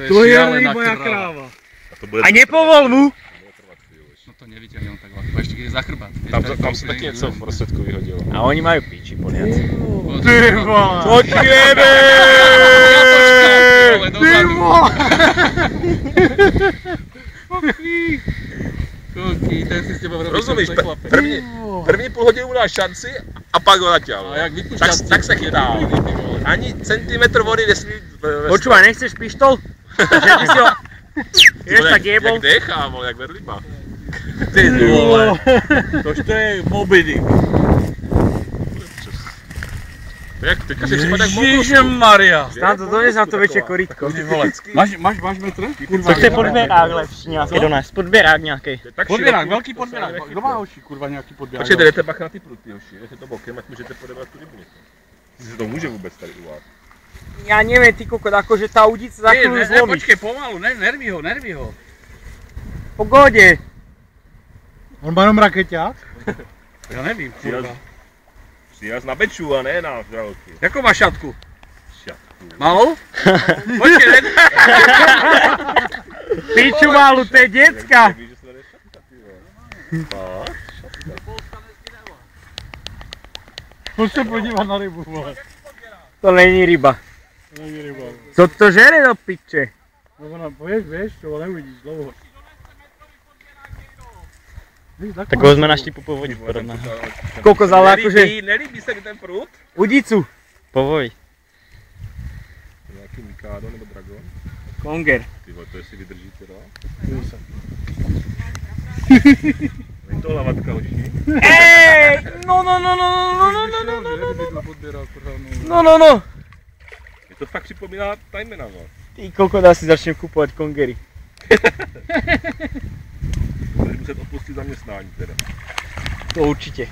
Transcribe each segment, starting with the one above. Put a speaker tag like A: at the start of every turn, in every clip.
A: To je moja kráva.
B: A nepovol mu?
C: No to nevyťahne on tak ľahko, ešte keď je za chrbát.
D: Tam sa taky něco v prostředku vyhodilo.
B: A oni majú píči, Poliaci.
A: Ty vole!
B: Čo ti jebe?
A: Ty vole!
C: Koľký, ten si s tebou robí.
D: Rozumíš, první půl hodinu mu dáš šanci a pak ho naťal. Tak se chytá. Ani centimetr vody nesmí...
B: Počúvaj, nechceš pištol? Že by si ho... Vieš, tak jebol?
D: Jak dechá, vole, jak verliba.
A: Ty vole! To je Moby Dick.
D: Jak, teďka si připadá jak
A: Ježišmaria!
B: Stán to dones na to väčšie korítko.
A: Máš metr?
B: Tak to je podběrák lepší nějaký do nás. Podběrák nějaký.
A: Podběrák, velký podběrák. Kdo má hoši, kurva, nějaký podběrák?
D: Počkejte, jdete bacha na ty pruty, hoši. Jdete to bokem, ať můžete podebrat tu rybu. Jestli se to může vůbec tady u vás.
B: Ja neviem, ty kokot, akože tá udica za chvíľu zlomíš.
A: Počkej, pomalu, nerví ho.
B: Pogode.
A: On má jenom rakeťák? Já nevím, kurva.
D: Přijaz na beču a ne na žraloky.
A: Jakou máš šatku?
D: Šatku.
A: Malou? Počkej, ne?
B: Piču malú, to je děcka.
A: Pojď se podívat na rybu, vole.
B: To není ryba.
A: To není ryba.
B: Co to žere do piče?
A: No ona, vieš, to neuvidíš dlouho.
B: Tak ho sme našli po povodí porovná. Kokos, ale akože...
D: Nelíbí se mi ten prut?
B: Udicu. Povoj.
D: Nějaký Mikado nebo Dragon?
B: Konger.
D: Ty vole, to jestli vydrží teda? Není to lavatka, hoši?
B: Ej! No.
D: Je to fakt připomíná Timena, no.
B: Ty kokot, asi začnem kupovat kongery.
D: Budeš muset opustit zaměstnání teda.
B: To určitě.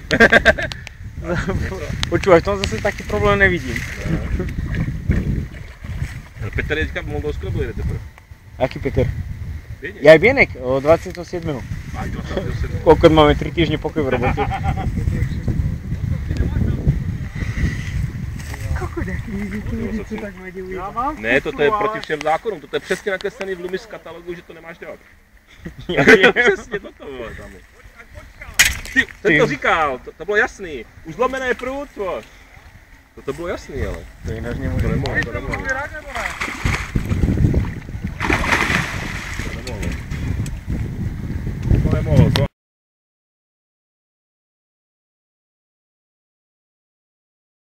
B: Počúvaj, v tom zase taký problém nevidím.
D: Petr je teďka v Moldovsku nebo jede teprve?
B: Aký Peter?
D: Bienek.
B: Ja aj Bienek, o 27.
D: Aj 27.
B: Kokot, máme 3 týždne pokoj v robote. Kokot, aký to tak vedie ujebať.
D: Ne, toto je proti všem zákonům, toto je přesně nakreslený v Loomis katalogu, že to nemáš dělat. Přesně toto bylo tam. Ty, ten to říkal, to bylo jasný. Už zlomené prut, to bylo jasný, ale.
B: To jinak nemůže.
D: To nemohlo. To nemohlo. To nemohlo.